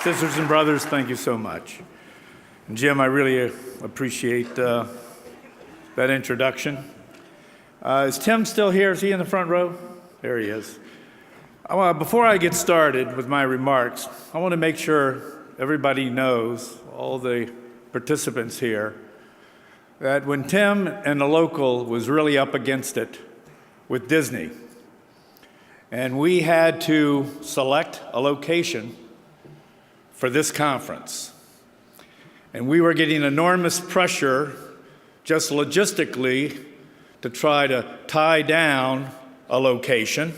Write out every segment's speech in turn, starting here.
Sisters and brothers, thank you so much. And Jim, I really appreciate that introduction. Is Tim still here? Is he in the front row? There he is. Before I get started with my remarks, I want to make sure everybody knows, all the participants here, that when Tim and the local was really up against it with Disney, and we had to select a location for this conference, and we were getting enormous pressure just logistically to try to tie down a location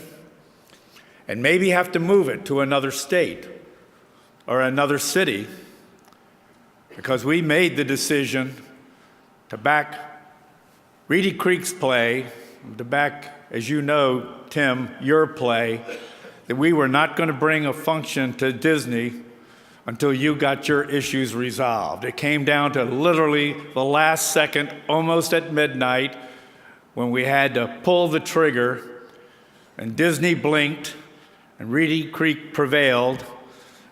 and maybe have to move it to another state or another city, because we made the decision to back Reedy Creek's play, to back, as you know, Tim, your play, that we were not going to bring a function to Disney until you got your issues resolved. It came down to literally the last second, almost at midnight, when we had to pull the trigger, and Disney blinked, and Reedy Creek prevailed,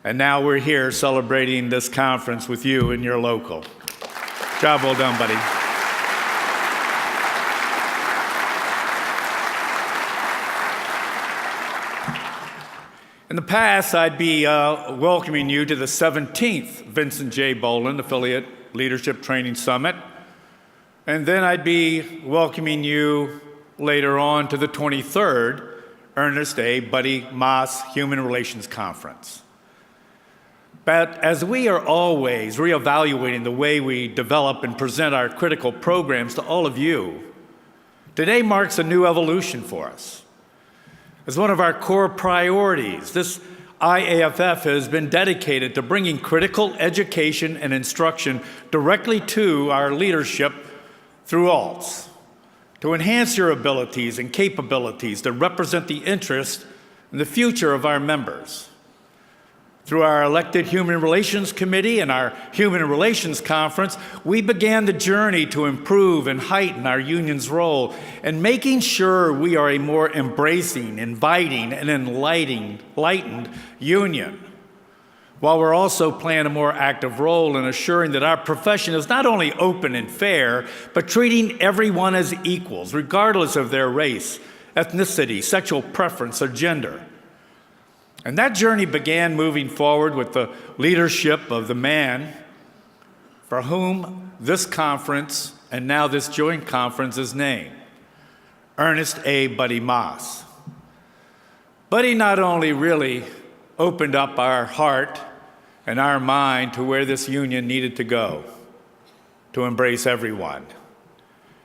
and now we're here celebrating this conference with you and your local. Job well done, buddy. In the past, I'd be welcoming you to the 17th Vincent J. Boland Affiliate Leadership Training Summit, and then I'd be welcoming you later on to the 23rd Ernest A. Buddy Moss Human Relations Conference. But as we are always reevaluating the way we develop and present our critical programs to all of you, today marks a new evolution for us. As one of our core priorities, this IAFF has been dedicated to bringing critical education and instruction directly to our leadership through ALTS, to enhance your abilities and capabilities to represent the interest and the future of our members. Through our elected Human Relations Committee and our Human Relations Conference, we began the journey to improve and heighten our union's role in making sure we are a more embracing, inviting, and enlightened union, while we're also playing a more active role in assuring that our profession is not only open and fair, but treating everyone as equals, regardless of their race, ethnicity, sexual preference, or gender. And that journey began moving forward with the leadership of the man for whom this conference and now this joint conference is named, Ernest A. Buddy Moss. Buddy not only really opened up our heart and our mind to where this union needed to go, to embrace everyone.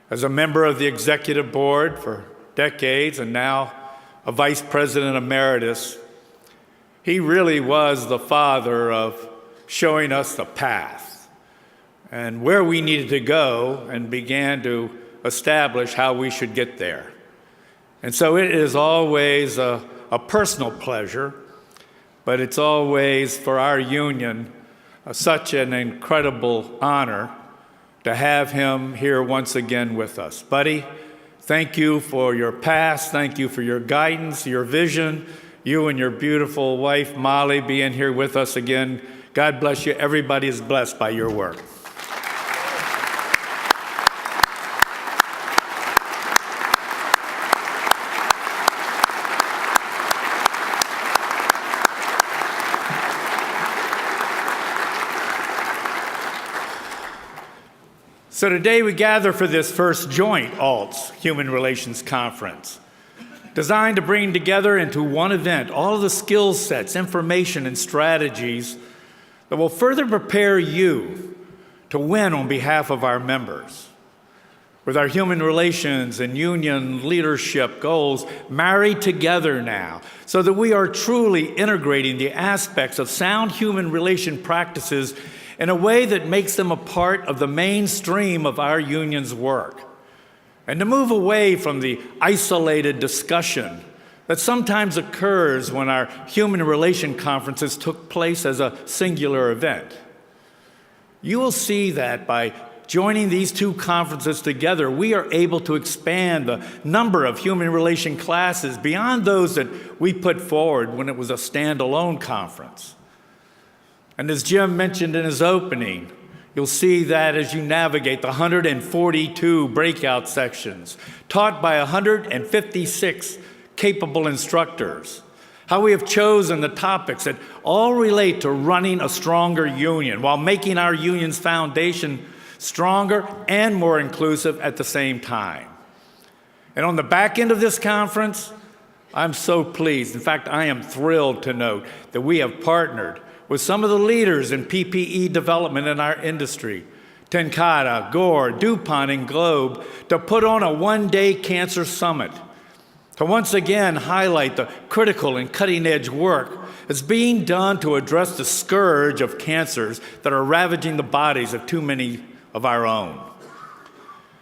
As a member of the executive board for decades and now a vice president emeritus, he really was the father of showing us the path and where we needed to go, and began to establish how we should get there. And so it is always a personal pleasure, but it's always for our union such an incredible honor to have him here once again with us. Buddy, thank you for your past, thank you for your guidance, your vision, you and your beautiful wife, Molly, being here with us again. God bless you. Everybody is blessed by your work. So today we gather for this first joint ALTS Human Relations Conference, designed to bring together into one event all of the skill sets, information, and strategies that will further prepare you to win on behalf of our members. With our human relations and union leadership goals married together now, so that we are truly integrating the aspects of sound human relation practices in a way that makes them a part of the mainstream of our union's work, and to move away from the isolated discussion that sometimes occurs when our human relation conferences took place as a singular event. You will see that by joining these two conferences together, we are able to expand the number of human relation classes beyond those that we put forward when it was a standalone conference. And as Jim mentioned in his opening, you'll see that as you navigate the 142 breakout sections taught by 156 capable instructors, how we have chosen the topics that all relate to running a stronger union while making our union's foundation stronger and more inclusive at the same time. And on the back end of this conference, I'm so pleased. In fact, I am thrilled to note that we have partnered with some of the leaders in PPE development in our industry, Tenkata, Gore, DuPont, and Globe, to put on a one-day cancer summit to once again highlight the critical and cutting-edge work that's being done to address the scourge of cancers that are ravaging the bodies of too many of our own.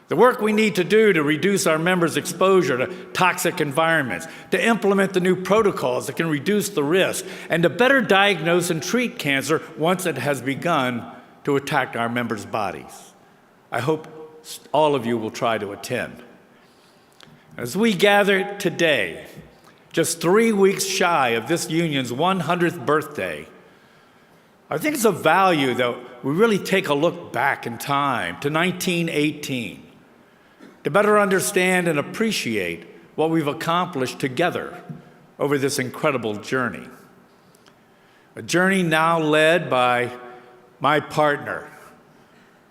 The work we need to do to reduce our members' exposure to toxic environments, to implement the new protocols that can reduce the risk, and to better diagnose and treat cancer once it has begun to attack our members' bodies. I hope all of you will try to attend. As we gather today, just 3 weeks shy of this union's 100th birthday, I think it's of value that we really take a look back in time to 1918 to better understand and appreciate what we've accomplished together over this incredible journey. A journey now led by my partner,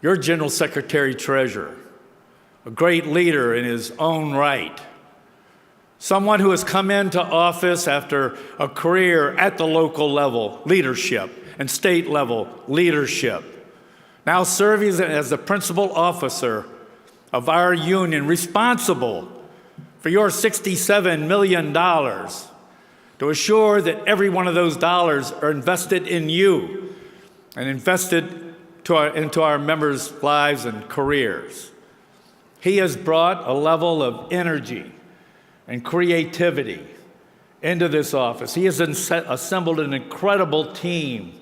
your General Secretary Treasurer, a great leader in his own right, someone who has come into office after a career at the local level leadership and state level leadership, now serving as the principal officer of our union, responsible for your $67 million to assure that every one of those dollars are invested in you and invested into our members' lives and careers. He has brought a level of energy and creativity into this office. He has assembled an incredible team.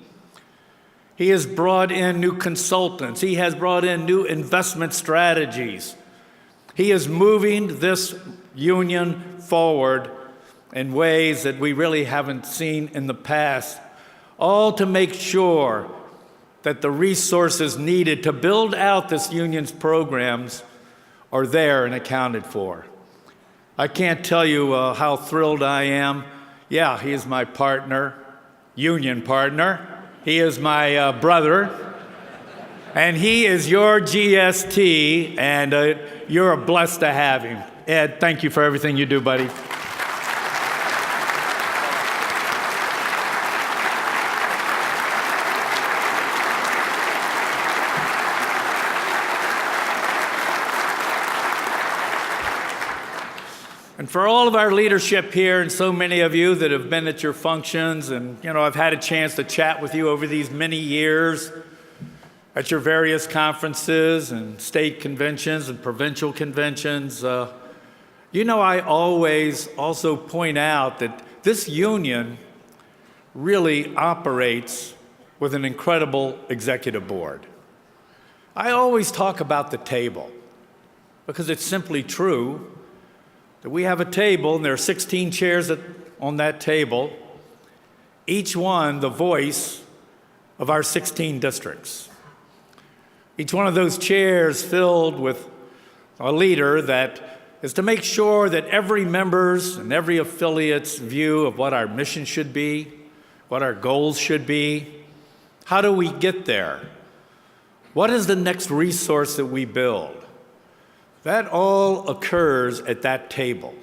He has brought in new consultants. He has brought in new investment strategies. He is moving this union forward in ways that we really haven't seen in the past, all to make sure that the resources needed to build out this union's programs are there and accounted for. I can't tell you how thrilled I am. Yeah, he is my partner, union partner. He is my brother. And he is your GST, and you're blessed to have him. Ed, thank you for everything you do, buddy. And for all of our leadership here and so many of you that have been at your functions, and I've had a chance to chat with you over these many years at your various conferences and state conventions and provincial conventions, I always also point out that this union really operates with an incredible executive board. I always talk about the table because it's simply true that we have a table, and there are 16 chairs on that table, each one the voice of our 16 districts. Each one of those chairs filled with a leader that is to make sure that every member's and every affiliate's view of what our mission should be, what our goals should be, how do we get there? What is the next resource that we build? That all occurs at that table.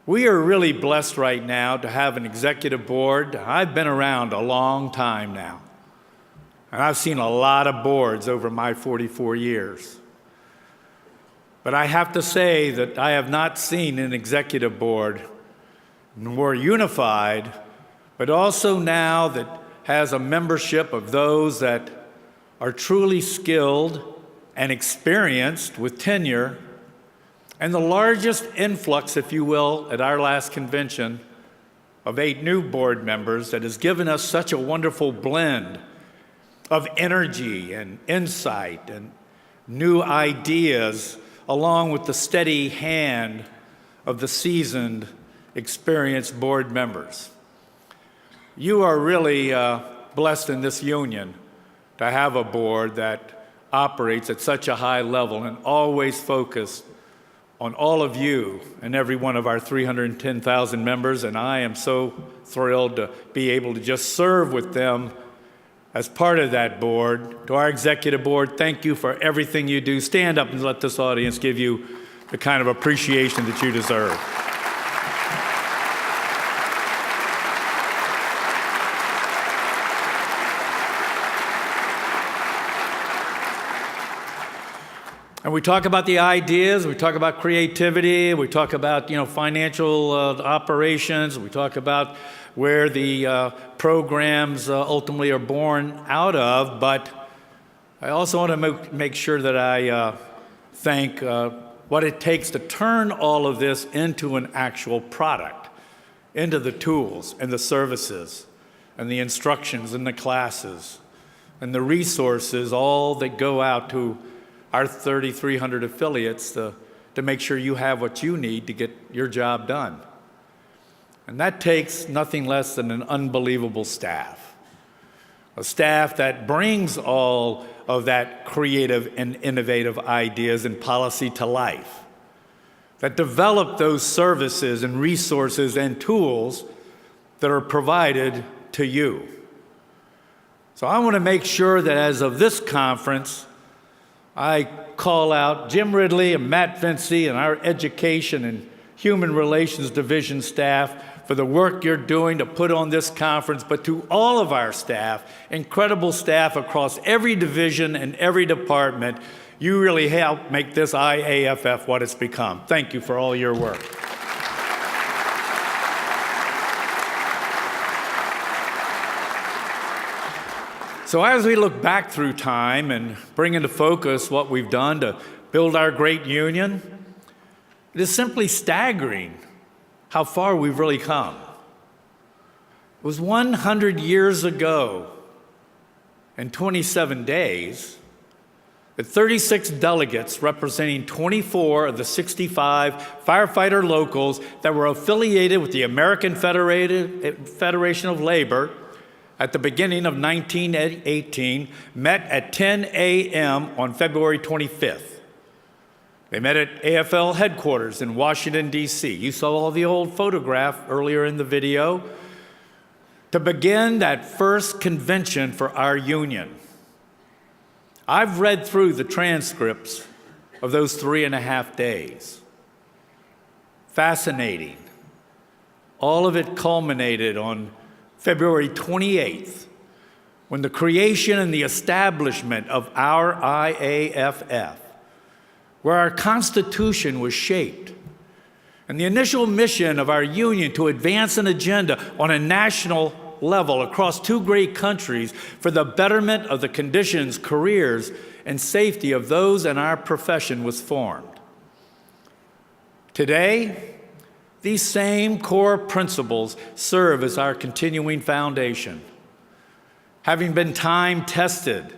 We are really blessed right now to have an executive board. I've been around a long time now, and I've seen a lot of boards over my 44 years. But I have to say that I have not seen an executive board more unified, but also now that has a membership of those that are truly skilled and experienced with tenure, and the largest influx, if you will, at our last convention of 8 new board members that has given us such a wonderful blend of energy and insight and new ideas, along with the steady hand of the seasoned, experienced board members. You are really blessed in this union to have a board that operates at such a high level and always focused on all of you and every one of our 310,000 members, and I am so thrilled to be able to just serve with them as part of that board. To our executive board, thank you for everything you do. Stand up and let this audience give you the kind of appreciation that you deserve. And we talk about the ideas, we talk about creativity, we talk about financial operations, we talk about where the programs ultimately are born out of, but I also want to make sure that I thank what it takes to turn all of this into an actual product, into the tools and the services and the instructions and the classes and the resources, all that go out to our 3,300 affiliates to make sure you have what you need to get your job done. And that takes nothing less than an unbelievable staff. A staff that brings all of that creative and innovative ideas and policy to life, that develop those services and resources and tools that are provided to you. So I want to make sure that as of this conference, I call out Jim Ridley and Matt Vinci and our Education and Human Relations Division staff for the work you're doing to put on this conference, but to all of our staff, incredible staff across every division and every department, you really help make this IAFF what it's become. Thank you for all your work. So as we look back through time and bring into focus what we've done to build our great union, it is simply staggering how far we've really come. It was 100 years ago and 27 days that 36 delegates representing 24 of the 65 firefighter locals that were affiliated with the American Federation of Labor at the beginning of 1918, met at 10 a.m. on February 25th. They met at AFL headquarters in Washington, D.C. You saw the old photograph earlier in the video, to begin that first convention for our union. I've read through the transcripts of those 3.5 days. Fascinating. All of it culminated on February 28th, when the creation and the establishment of our IAFF, where our Constitution was shaped, and the initial mission of our union to advance an agenda on a national level across two great countries for the betterment of the conditions, careers, and safety of those in our profession was formed. Today, these same core principles serve as our continuing foundation. Having been time-tested,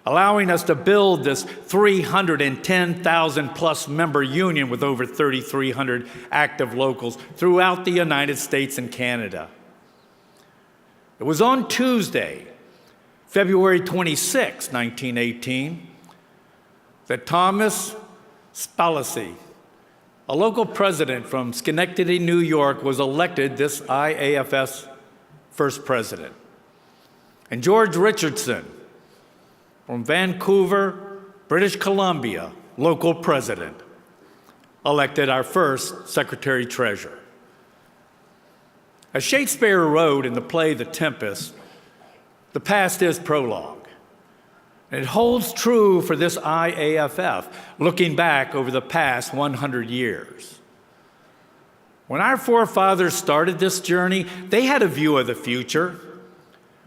allowing us to build this 310,000 plus member union with over 3,300 active locals throughout the United States and Canada. It was on Tuesday, February 26, 1918, that Thomas Spalacy, a local president from Schenectady, New York, was elected this IAFF's first president. And George Richardson, from Vancouver, British Columbia, local president, elected our first secretary-treasurer. As Schaitberger wrote in the play The Tempest, the past is prologue. And it holds true for this IAFF, looking back over the past 100 years. When our forefathers started this journey, they had a view of the future,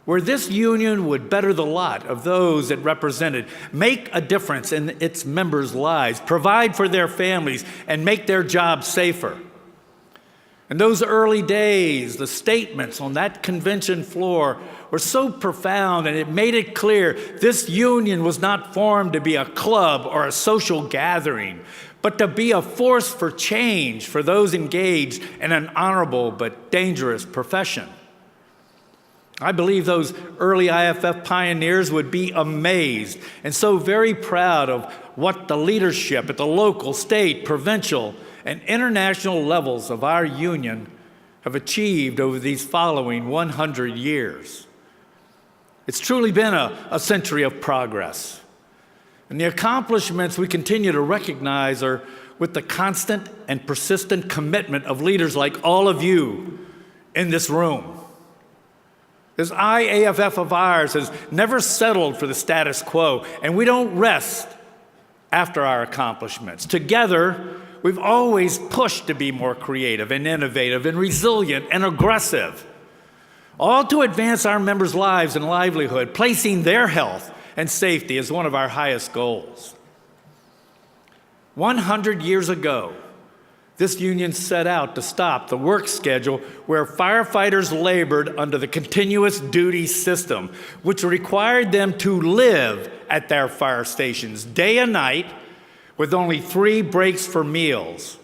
where this union would better the lot of those it represented, make a difference in its members' lives, provide for their families, and make their jobs safer. In those early days, the statements on that convention floor were so profound, and it made it clear this union was not formed to be a club or a social gathering, but to be a force for change for those engaged in an honorable but dangerous profession. I believe those early IFF pioneers would be amazed and so very proud of what the leadership at the local, state, provincial, and international levels of our union have achieved over these following 100 years. It's truly been a century of progress. And the accomplishments we continue to recognize are with the constant and persistent commitment of leaders like all of you in this room. This IAFF of ours has never settled for the status quo, and we don't rest after our accomplishments. Together, we've always pushed to be more creative and innovative and resilient and aggressive, all to advance our members' lives and livelihood, placing their health and safety as one of our highest goals. 100 years ago, this union set out to stop the work schedule where firefighters labored under the continuous duty system, which required them to live at their fire stations day and night with only 3 breaks for meals.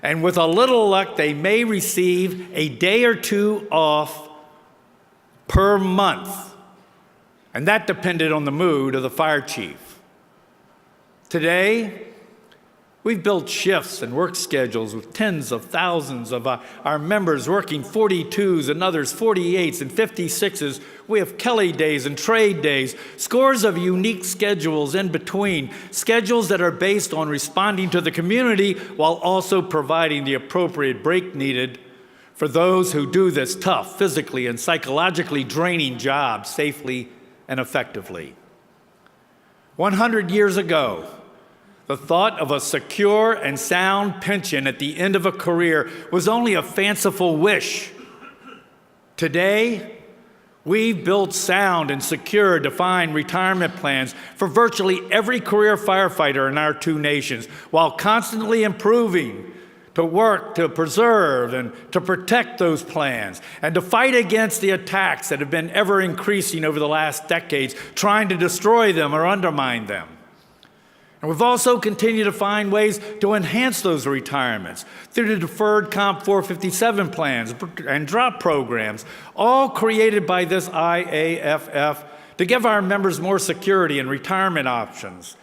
And with a little luck, they may receive a day or 2 off per month. And that depended on the mood of the fire chief. Today, we've built shifts and work schedules with tens of thousands of our members working 42s and others 48s and 56s. We have Kelly days and trade days, scores of unique schedules in between, schedules that are based on responding to the community while also providing the appropriate break needed for those who do this tough, physically and psychologically draining job safely and effectively. 100 years ago, the thought of a secure and sound pension at the end of a career was only a fanciful wish. Today, we've built sound and secure, defined retirement plans for virtually every career firefighter in our 2 nations, while constantly improving to work to preserve and to protect those plans and to fight against the attacks that have been ever increasing over the last decades, trying to destroy them or undermine them. And we've also continued to find ways to enhance those retirements through the deferred Comp 457 plans and drop programs, all created by this IAFF to give our members more security and retirement options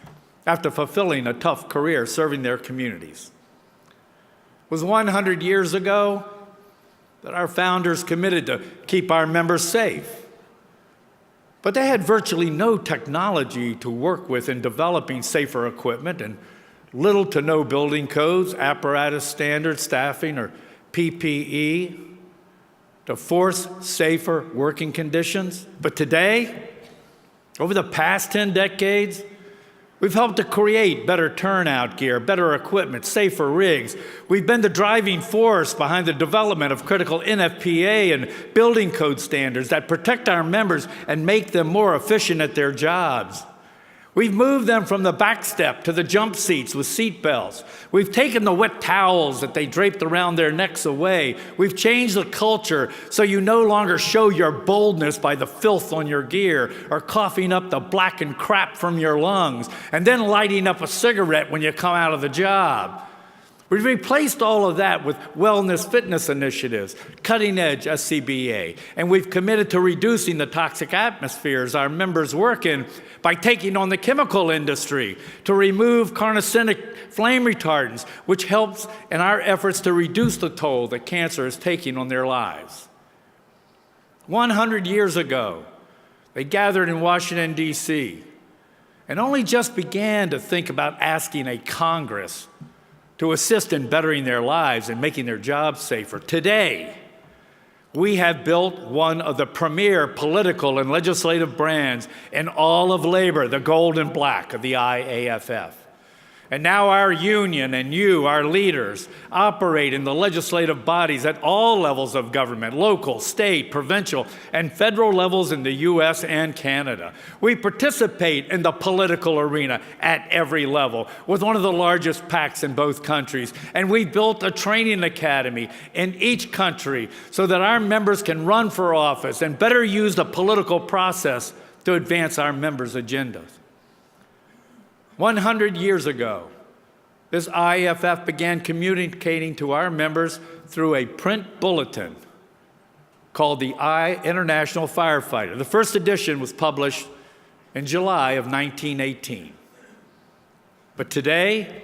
after fulfilling a tough career serving their communities. It was 100 years ago that our founders committed to keep our members safe. But they had virtually no technology to work with in developing safer equipment and little to no building codes, apparatus standards, staffing, or PPE to force safer working conditions. But today, over the past 10 decades, we've helped to create better turnout gear, better equipment, safer rigs. We've been the driving force behind the development of critical NFPA and building code standards that protect our members and make them more efficient at their jobs. We've moved them from the back step to the jump seats with seat belts. We've taken the wet towels that they draped around their necks away. We've changed the culture so you no longer show your boldness by the filth on your gear or coughing up the blackened crap from your lungs and then lighting up a cigarette when you come out of the job. We've replaced all of that with wellness fitness initiatives, cutting-edge SCBA, and we've committed to reducing the toxic atmospheres our members work in by taking on the chemical industry to remove carcinogenic flame retardants, which helps in our efforts to reduce the toll that cancer is taking on their lives. 100 years ago, they gathered in Washington, D.C., and only just began to think about asking a Congress to assist in bettering their lives and making their jobs safer. Today, we have built one of the premier political and legislative brands in all of labor, the gold and black of the IAFF. And now our union and you, our leaders, operate in the legislative bodies at all levels of government, local, state, provincial, and federal levels in the U.S. and Canada. We participate in the political arena at every level with one of the largest PACs in both countries. And we built a training academy in each country so that our members can run for office and better use the political process to advance our members' agendas. 100 years ago, this IFF began communicating to our members through a print bulletin called the International Firefighter. The first edition was published in July of 1918. But today,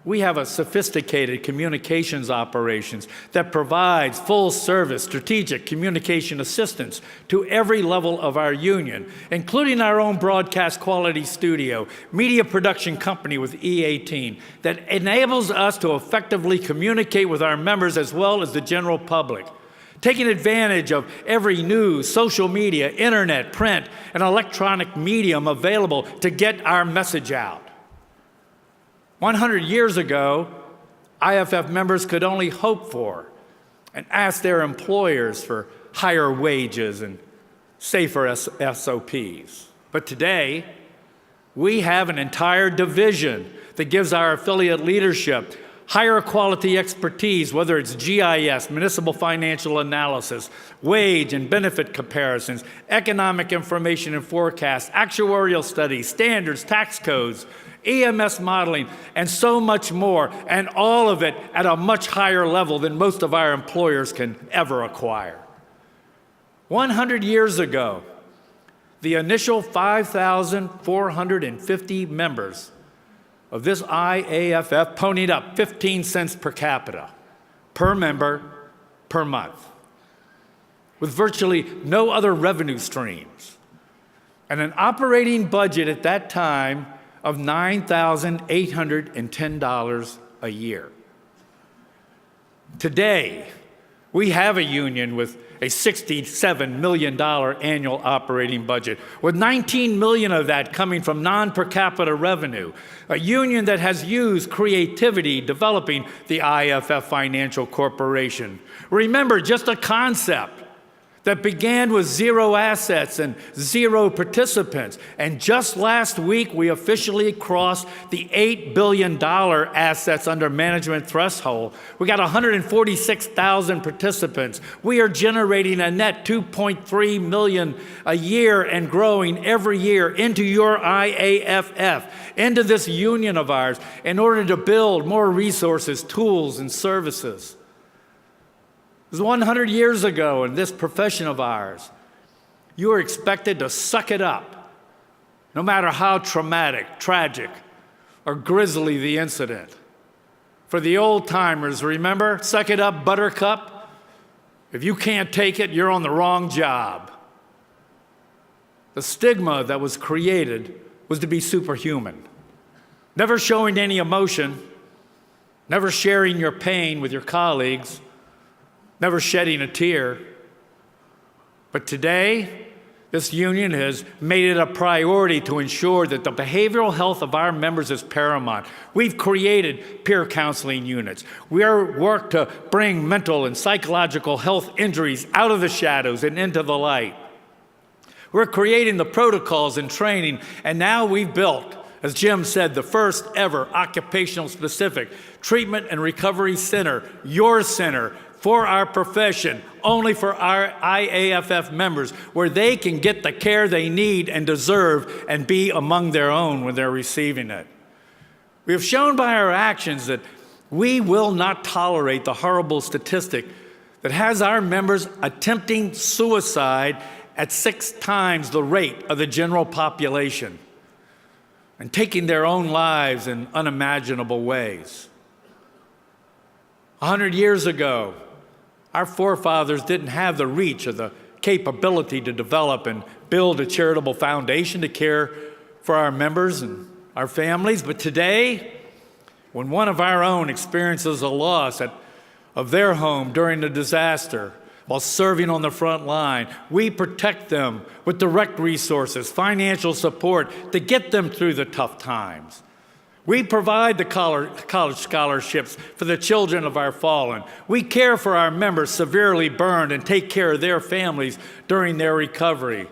we have a sophisticated communications operations that provides full-service strategic communication assistance to every level of our union, including our own broadcast quality studio, media production company with E18, that enables us to effectively communicate with our members as well as the general public, taking advantage of every news, social media, internet, print, and electronic medium available to get our message out. 100 years ago, IFF members could only hope for and ask their employers for higher wages and safer SOPs. But today, we have an entire division that gives our affiliate leadership higher quality expertise, whether it's GIS, municipal financial analysis, wage and benefit comparisons, economic information and forecasts, actuarial studies, standards, tax codes, EMS modeling, and so much more, and all of it at a much higher level than most of our employers can ever acquire. 100 years ago, the initial 5,450 members of this IAFF ponied up 15 cents per capita, per member, per month, with virtually no other revenue streams, and an operating budget at that time of $9,810 a year. Today, we have a union with a $67 million annual operating budget, with $19 million of that coming from non-per capita revenue, a union that has used creativity developing the IFF Financial Corporation. Remember, just a concept that began with 0 assets and 0 participants. And just last week, we officially crossed the $8 billion assets under management threshold. We got 146,000 participants. We are generating a net $2.3 million a year and growing every year into your IAFF, into this union of ours, in order to build more resources, tools, and services. It was 100 years ago in this profession of ours. You were expected to suck it up, no matter how traumatic, tragic, or grisly the incident. For the old timers, remember, suck it up, buttercup? If you can't take it, you're on the wrong job. The stigma that was created was to be superhuman, never showing any emotion, never sharing your pain with your colleagues, never shedding a tear. But today, this union has made it a priority to ensure that the behavioral health of our members is paramount. We've created peer counseling units. We are worked to bring mental and psychological health injuries out of the shadows and into the light. We're creating the protocols and training, and now we've built, as Jim said, the first ever occupational specific treatment and recovery center, your center, for our profession, only for our IAFF members, where they can get the care they need and deserve and be among their own when they're receiving it. We have shown by our actions that we will not tolerate the horrible statistic that has our members attempting suicide at 6 times the rate of the general population and taking their own lives in unimaginable ways. 100 years ago, our forefathers didn't have the reach or the capability to develop and build a charitable foundation to care for our members and our families. But today, when one of our own experiences a loss of their home during the disaster while serving on the front line, we protect them with direct resources, financial support to get them through the tough times. We provide the college scholarships for the children of our fallen. We care for our members severely burned and take care of their families during their recovery.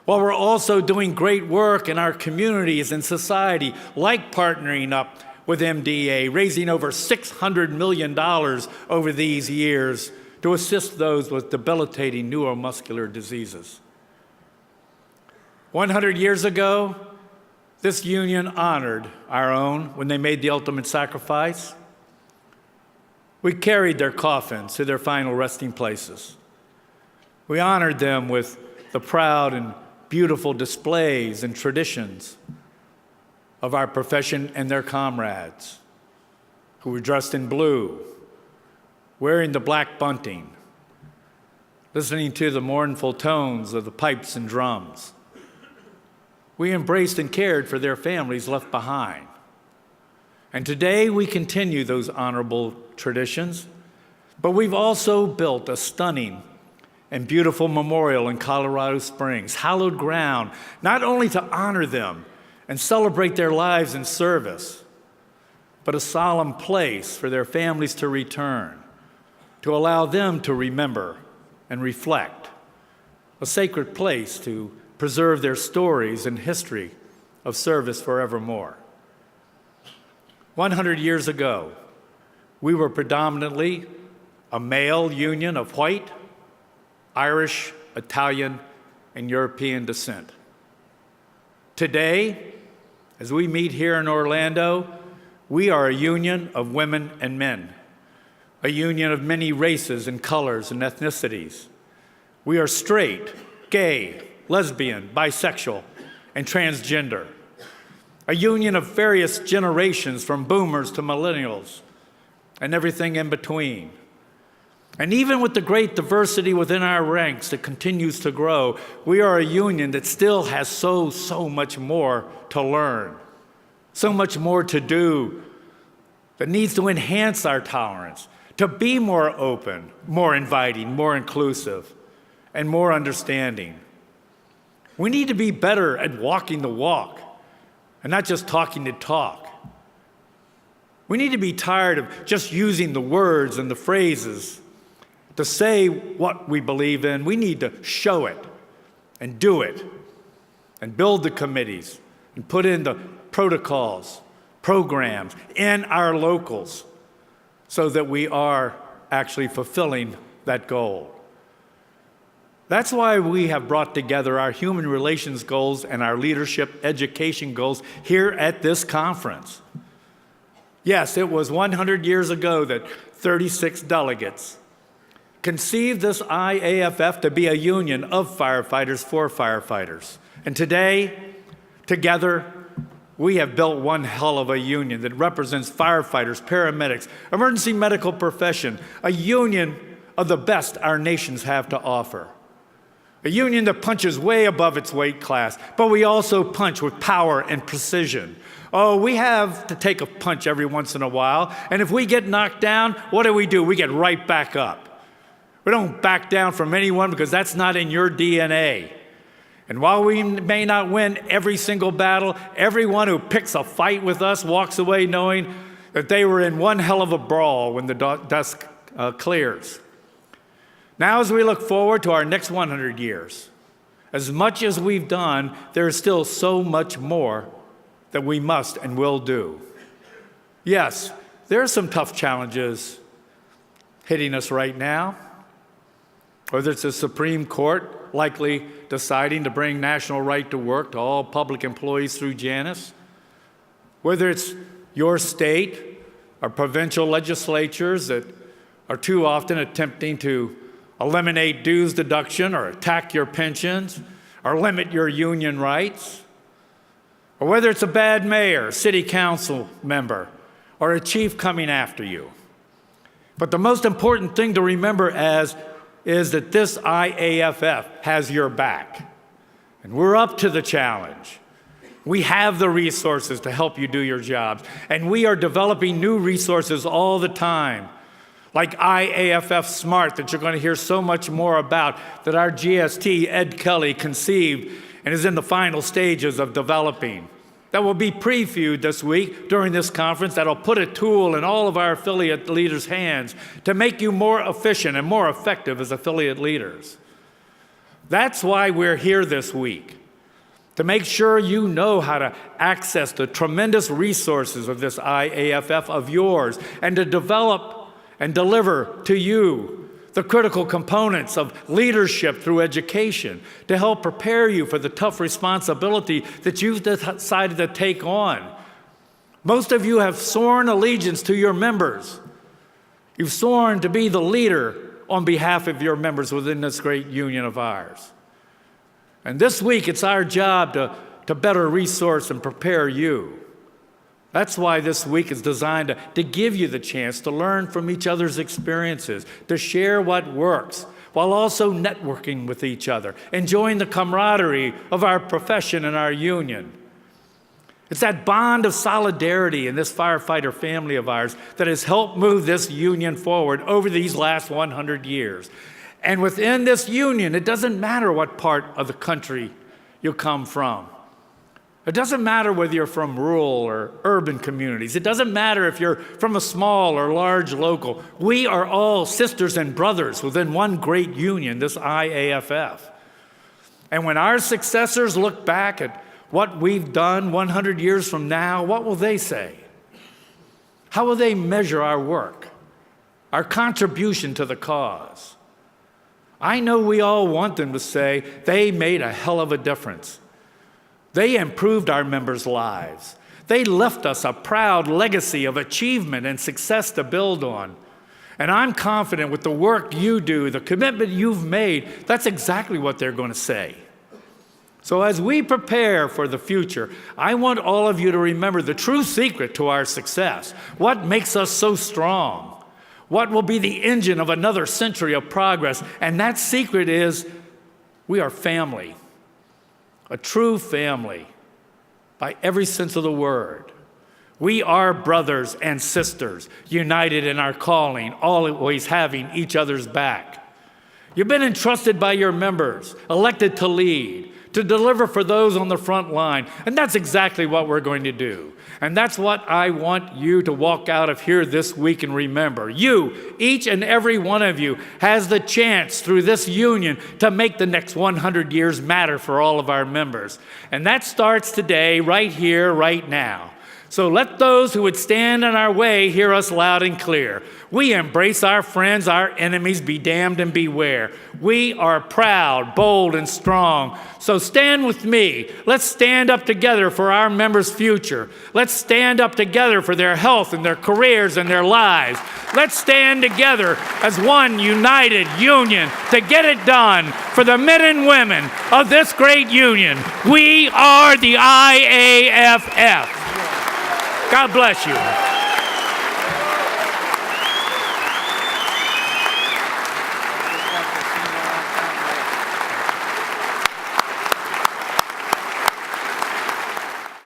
While we're also doing great work in our communities and society, like partnering up with MDA, raising over $600 million over these years to assist those with debilitating neuromuscular diseases. 100 years ago, this union honored our own when they made the ultimate sacrifice. We carried their coffins to their final resting places. We honored them with the proud and beautiful displays and traditions of our profession and their comrades, who were dressed in blue, wearing the black bunting, listening to the mournful tones of the pipes and drums. We embraced and cared for their families left behind. And today we continue those honorable traditions, but we've also built a stunning and beautiful memorial in Colorado Springs, hallowed ground, not only to honor them and celebrate their lives in service, but a solemn place for their families to return, to allow them to remember and reflect, a sacred place to preserve their stories and history of service forevermore. 100 years ago, we were predominantly a male union of white, Irish, Italian, and European descent. Today, as we meet here in Orlando, we are a union of women and men, a union of many races and colors and ethnicities. We are straight, gay, lesbian, bisexual, and transgender, a union of various generations from boomers to millennials and everything in between. And even with the great diversity within our ranks that continues to grow, we are a union that still has so much more to learn, so much more to do, that needs to enhance our tolerance, to be more open, more inviting, more inclusive, and more understanding. We need to be better at walking the walk and not just talking the talk. We need to be tired of just using the words and the phrases to say what we believe in. We need to show it and do it and build the committees and put in the protocols, programs in our locals so that we are actually fulfilling that goal. That's why we have brought together our human relations goals and our leadership education goals here at this conference. Yes, it was 100 years ago that 36 delegates conceived this IAFF to be a union of firefighters for firefighters. And today, together, we have built one hell of a union that represents firefighters, paramedics, emergency medical profession, a union of the best our nations have to offer. A union that punches way above its weight class, but we also punch with power and precision. Oh, we have to take a punch every once in a while, and if we get knocked down, what do? We get right back up. We don't back down from anyone because that's not in your DNA. And while we may not win every single battle, everyone who picks a fight with us walks away knowing that they were in one hell of a brawl when the dust clears. Now, as we look forward to our next 100 years, as much as we've done, there is still so much more that we must and will do. Yes, there are some tough challenges hitting us right now, whether it's the Supreme Court likely deciding to bring national right to work to all public employees through Janus, whether it's your state or provincial legislatures that are too often attempting to eliminate dues deduction or attack your pensions or limit your union rights, or whether it's a bad mayor, city council member, or a chief coming after you. But the most important thing to remember is that this IAFF has your back, and we're up to the challenge. We have the resources to help you do your jobs, and we are developing new resources all the time, like IAFF Smart that you're going to hear so much more about, that our GST, Ed Kelly, conceived and is in the final stages of developing. That will be previewed this week during this conference. That'll put a tool in all of our affiliate leaders' hands to make you more efficient and more effective as affiliate leaders. That's why we're here this week, to make sure you know how to access the tremendous resources of this IAFF of yours and to develop and deliver to you the critical components of leadership through education to help prepare you for the tough responsibility that you've decided to take on. Most of you have sworn allegiance to your members. You've sworn to be the leader on behalf of your members within this great union of ours. And this week, it's our job to better resource and prepare you. That's why this week is designed to give you the chance to learn from each other's experiences, to share what works, while also networking with each other, enjoying the camaraderie of our profession and our union. It's that bond of solidarity in this firefighter family of ours that has helped move this union forward over these last 100 years. And within this union, it doesn't matter what part of the country you come from. It doesn't matter whether you're from rural or urban communities. It doesn't matter if you're from a small or large local. We are all sisters and brothers within one great union, this IAFF. And when our successors look back at what we've done 100 years from now, what will they say? How will they measure our work, our contribution to the cause? I know we all want them to say they made a hell of a difference. They improved our members' lives. They left us a proud legacy of achievement and success to build on. And I'm confident with the work you do, the commitment you've made, that's exactly what they're going to say. So as we prepare for the future, I want all of you to remember the true secret to our success. What makes us so strong? What will be the engine of another century of progress? And that secret is we are family. A true family by every sense of the word. We are brothers and sisters, united in our calling, always having each other's back. You've been entrusted by your members, elected to lead, to deliver for those on the front line. And that's exactly what we're going to do. And that's what I want you to walk out of here this week and remember. You, each and every one of you, has the chance through this union to make the next 100 years matter for all of our members. And that starts today, right here, right now. So let those who would stand in our way hear us loud and clear. We embrace our friends, our enemies, be damned and beware. We are proud, bold, and strong. So stand with me. Let's stand up together for our members' future. Let's stand up together for their health and their careers and their lives. Let's stand together as one united union to get it done for the men and women of this great union. We are the IAFF. God bless you.